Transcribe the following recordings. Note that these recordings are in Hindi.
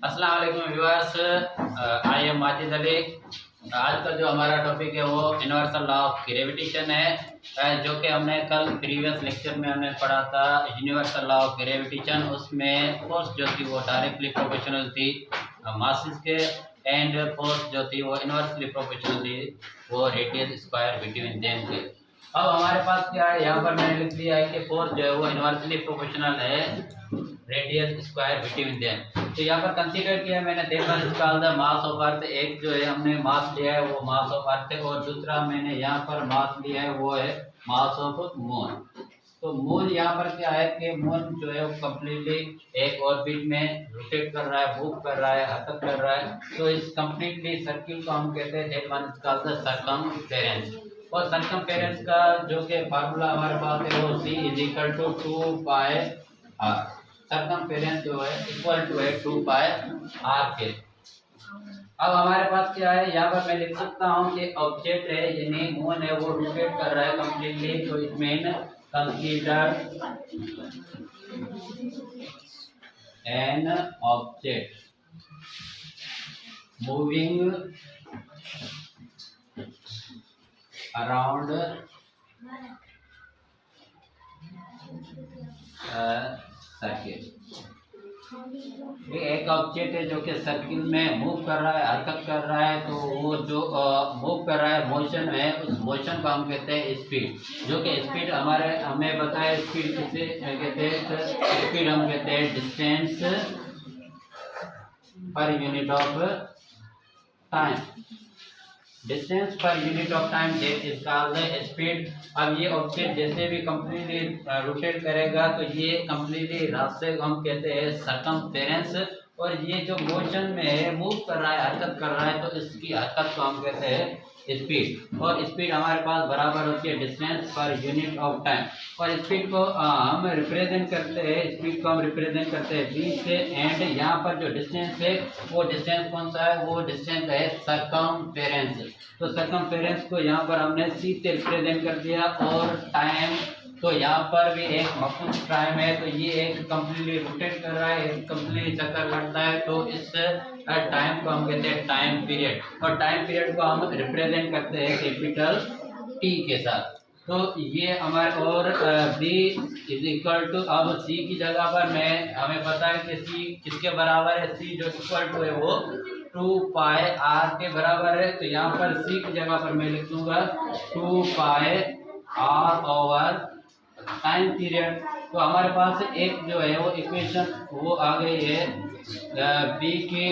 अस्सलाम वालेकुम viewers, I am Majid Ali. आज का जो हमारा टॉपिक है वो यूनिवर्सल लॉ ऑफ ग्रेविटेशन है, जो कि हमने कल प्रीवियस लेक्चर में हमने पढ़ा था यूनिवर्सल लॉ ऑफ ग्रेविटेशन। उसमें फोर्स जो थी वो डायरेक्टली प्रोपोर्शनल थी मासेस के, एंड फोर्स जो थी वो इनवर्सली प्रोपोर्शनल थी, वो रेडियस स्क्वायर बिटवीन देम थे। अब हमारे पास क्या है, यहाँ पर मैंने लिख दिया है कि फोर्स जो है वो इनवर्सली प्रोपोर्शनल है रेडियस स्क्वायर बिटवीन देम। तो यहाँ पर कंसीडर किया मैंने, देखा इसका अंदर मास ऑफ अर्थ, एक जो है हमने मास लिया है वो मास ऑफ अर्थ है, और दूसरा मैंने यहाँ पर मास लिया है वो है मास ऑफ मून। तो मून यहाँ पर क्या है कि मून जो है वो कम्प्लीटली एक ऑर्बिट में रोटेट कर रहा है, मूव कर रहा है, हरकत कर रहा है। तो इस कम्प्लीटली सर्किल को हम कहते हैं that one is called the circumference. और सर्कमफेरेंस का जो कि फार्मूला हमारे पास है वो C is equal to 2πr। Circumference जो है इक्वल टू है 2πr के। अब हमारे पास क्या है, यहाँ पर मैं लिख सकता हूँ कि ऑब्जेक्ट है यानी मून है वो रोटेट कर रहा है कम्प्लीटली। तो it mean consider an object moving around circle. एक ऑब्जेक्ट है जो कि सर्किल में मूव कर रहा है, हरकत कर रहा है। तो वो जो मूव कर रहा है, मोशन है, उस मोशन को हम कहते हैं स्पीड। जो कि स्पीड हमें बताया, स्पीड किसे कहते हैं? स्पीड हम कहते हैं distance per unit of time. Distance per unit of time that is called the speed. अब ये ऑब्जेक्ट जैसे भी कंप्लीटली रोटेट करेगा तो ये कंप्लीटली रास्ते को हम कहते हैं सर्कमफेरेंस। और ये जो मोशन में है, मूव कर रहा है, हरकत कर रहा है, तो इसकी हरकत को हम कहते हैं स्पीड। और स्पीड हमारे पास बराबर होती है distance per unit of time. और स्पीड को हम रिप्रेजेंट करते हैं, स्पीड को हम रिप्रेजेंट करते हैं v से। एंड यहाँ पर जो डिस्टेंस है वो डिस्टेंस कौन सा है? वो डिस्टेंस है सर्कमफेरेंस। तो सर्कमफेरेंस को यहाँ पर हमने c से रिप्रेजेंट कर दिया। और टाइम, तो यहाँ पर भी एक मखसूस टाइम है, तो ये एक कंप्लीटली रोटेट कर रहा है, एक कंप्लीटली चक्कर लगता है। तो इस टाइम को हम कहते हैं टाइम पीरियड। और टाइम पीरियड को हम रिप्रेजेंट करते हैं कैपिटल T के साथ। तो ये हमारे, और b इज इक्वल टू, अब c की जगह पर हमें पता है कि c किसके बराबर है? c जो इक्वल टू है वो 2πr के बराबर है। तो यहाँ पर c की जगह पर मैं लिख दूंगा 2πr ओवर टाइम पीरियड। तो हमारे पास एक जो है वो इक्वेशन वो आ गई है b की,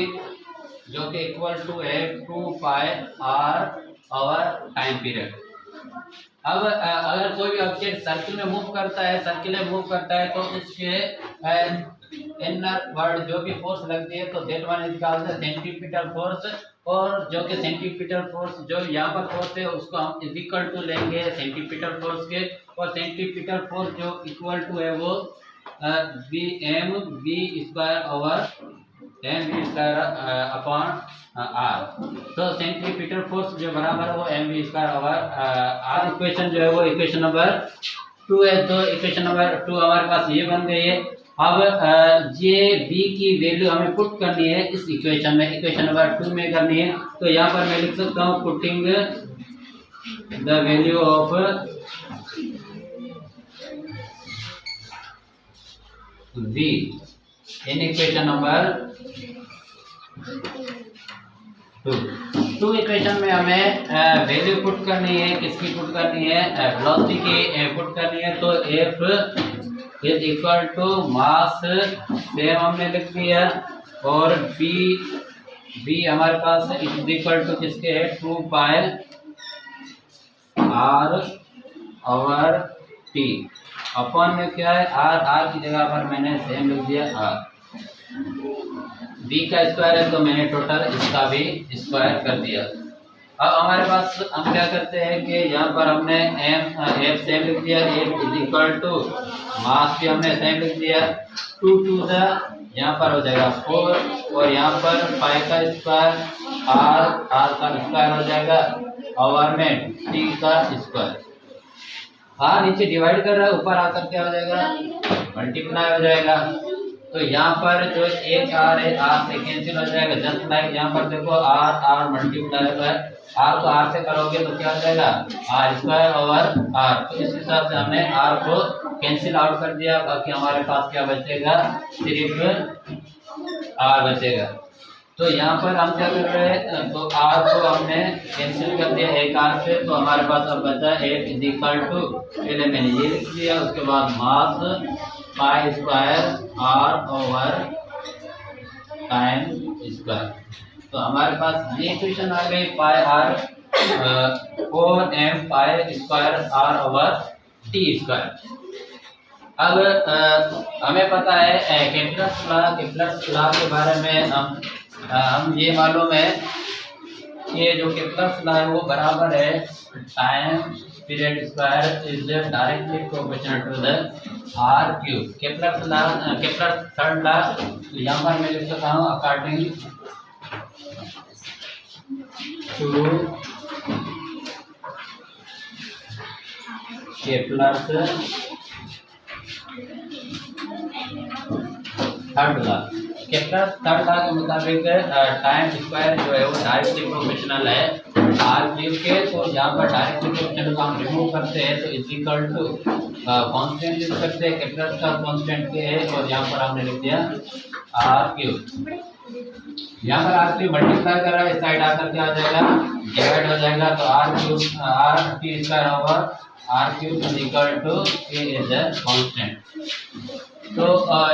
जो कि इक्वल टू है 2πr ओवर टाइम पीरियड। अब अगर कोई भी ऑब्जेक्ट सर्किल में मूव करता है, तो इसके इनर वर्ड जो भी फोर्स लगती है तो that one is called the centripetal force. और जो कि सेंट्रीपिटल फोर्स जो यहाँ पर फोर्स है उसको हम इज इक्वल टू लेंगे सेंट्रीपिटल फोर्स के। और सेंट्रीपिटल फोर्स जो इक्वल टू है वो mv square over mv square upon r. तो सेंट्रीपिटल फोर्स जो बराबर है वो mv square over r. Equation जो है वो इक्वेशन नंबर 2 है। तो इक्वेशन नंबर 2 हमारे पास ये बन गई है। अब ये b की वैल्यू हमें पुट करनी है इस इक्वेशन में, इक्वेशन नंबर 2 में करनी है। तो यहाँ पर मैं लिख सकता हूँ putting the value of v in equation number 2 equation में हमें वैल्यू पुट करनी है। किसकी पुट करनी है? वेलोसिटी की पुट करनी है। तो F is equal to mass same हमने लिख दिया। और b हमारे पास इज इक्वल टू किसके है? 2πr over t। अपॉन में क्या है? r की जगह पर मैंने सेम लिख दिया r। b का स्क्वायर है तो मैंने टोटल इसका भी स्क्वायर कर दिया। अब हमारे पास हम क्या करते हैं कि यहाँ पर हमने f सेम लिख दिया, f is equal to mass भी हमने सेम लिख दिया। 2 टू द यहाँ पर हो जाएगा 4, और यहाँ पर पाई का स्क्वायर r का स्क्वायर हो जाएगा ओवर में t का स्क्वायर। नीचे डिवाइड कर रहा है, ऊपर आकर क्या हो जाएगा? मल्टीप्लाई हो जाएगा। तो यहाँ पर जो एक आर है, आर से कैंसिल हो जाएगा। जस्ट लाइक यहाँ पर देखो r r multiply by r को आर से करोगे तो क्या हो जाएगा, आर स्क्वायर ओवर आर। तो इस हिसाब से हमने आर को कैंसिल आउट कर दिया, बाकी हमारे पास क्या बचेगा, सिर्फ आर बचेगा। तो यहाँ पर हम क्या कर रहे हैं, तो आर को हमने कैंसिल कर दिया एक आर से, तो हमारे पास अब बचा एफ इज इक्वल टू, पहले मैंने ये लिख दिया, उसके बाद mass pi square are over time square. तो हमारे पास ये इक्वेशन आ गई, pi r 4m pi square are over T square. अब हमें पता है केप्लर्स लॉ के बारे में हम ये मालूम है कि जो केप्लर्स लॉ है वो बराबर है time period square is directly proportional to the r cube. Kepler's third law, तो यहाँ पर मैं लिख सकता हूँ according to Kepler's third law. Kepler's third law के मुताबिक टाइम स्क्वायर जो है वो डायरेक्टली प्रोपोर्शनल है आर क्यूब के। तो यहाँ पर डायरेक्टली प्रोपोर्शनल को हम रिमूव करते हैं तो is equal to constant use करते हैं, केप्लर्स का कांस्टेंट के है, और यहाँ पर हमने लिख दिया आर क्यूब। यहाँ पर आर क्यूब मल्टीप्लाई कर रहा है, इस साइड आकर क्या हो जाएगा, डिवाइड हो जाएगा। तो R cube R T square over R cube is equal to a is a constant. तो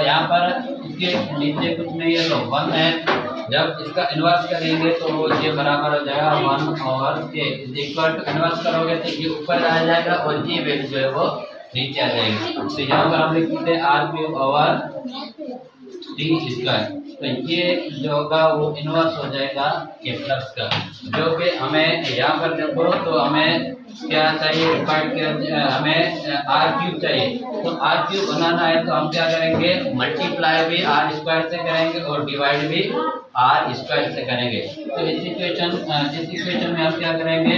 यहाँ पर इसके नीचे कुछ नहीं है तो 1 है, जब इसका इन्वर्स करेंगे तो ये बराबर हो जाएगा 1 over K is equal to, inverse करोगे तो ये ऊपर आ जाएगा और ये वैल्यू जो है वो नीचे आ जाएगी। तो यहाँ पर हम लिख सकते हैं R cube over T square. तो ये जो होगा वो इन्वर्स हो जाएगा केप्लर्स का, जो कि हमें यहाँ पर देखो तो हमें क्या चाहिए, हमें आर क्यूब चाहिए। तो आर क्यूब बनाना है तो हम क्या करेंगे, मल्टीप्लाई भी आर स्क्वायर से करेंगे और डिवाइड भी आर स्क्वायर से करेंगे। तो इस इक्वेशन में हम क्या करेंगे,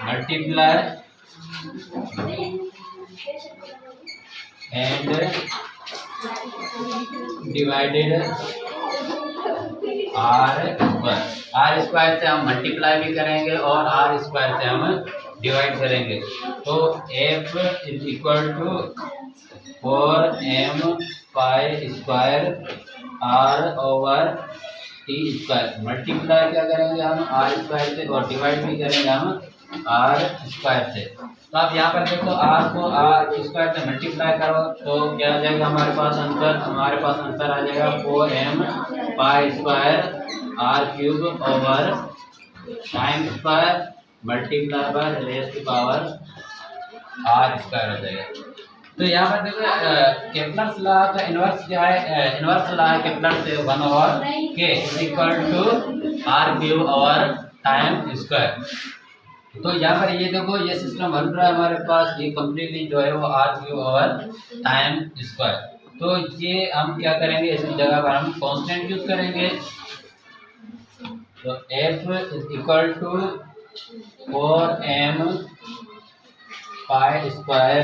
multiply and divided R square से हम मल्टीप्लाई भी करेंगे और आर स्क्वायर से हम डिवाइड करेंगे। तो F is equal to 4m pi square are over T square. Multiply क्या करेंगे हम आर स्क्वायर से और डिवाइड भी करेंगे हम आर स्क्वायर से। तो आप यहाँ पर देखो आर को आर स्क्वायर से मल्टीप्लाई करो तो क्या आ जाएगा हमारे पास आंसर आ जाएगा 4m pi square R cube over time square multiply by raise to power R square हो जाएगा। तो यहाँ पर देखो केप्लर्स लॉ का इन्वर्स क्या है, इन्वर्स लॉ है केप्लर से 1 over K is equal to R cube over time square. तो यहाँ पर ये देखो ये सिस्टम बन रहा है हमारे पास, ये कम्प्लीटली जो है वो R cube over time square. तो ये हम क्या करेंगे, इस जगह पर हम कांस्टेंट यूज करेंगे। तो F is equal to 4m pi square.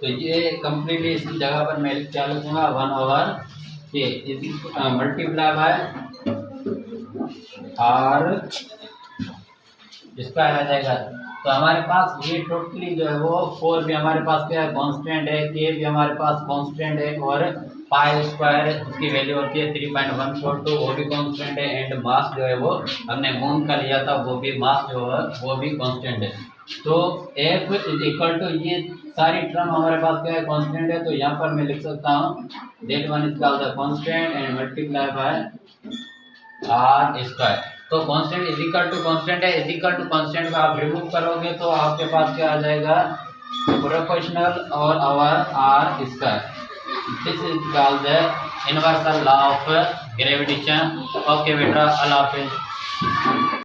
तो ये कम्प्लीटली इस जगह पर मैं क्या लिखूंगा 1 ओवर के मल्टीप्लाई बाय आर स्क्वायर आ जाएगा। तो हमारे पास ये टोटली जो है वो 4 भी हमारे पास क्या है कांस्टेंट है, के भी हमारे पास कांस्टेंट है, और पाई स्क्वायर इसकी वैल्यू होती है 3.142 वो भी कांस्टेंट है, एंड मास जो है वो हमने मून का लिया था वो भी मास जो है वो भी कांस्टेंट है। तो एफ इज इक्वल टू ये सारी टर्म हमारे पास क्या है कांस्टेंट है। तो यहाँ पर मैं लिख सकता हूँ that one is called the constant and multiply by r square. तो constant is equal to constant है, इज इक्वल टू कांस्टेंट का आप रिमूव करोगे तो आपके पास क्या आ जाएगा प्रोपोर्शनल और over R square. This is called the universal law of gravitation. Okay बेटा, अल्लाह हाफिज़।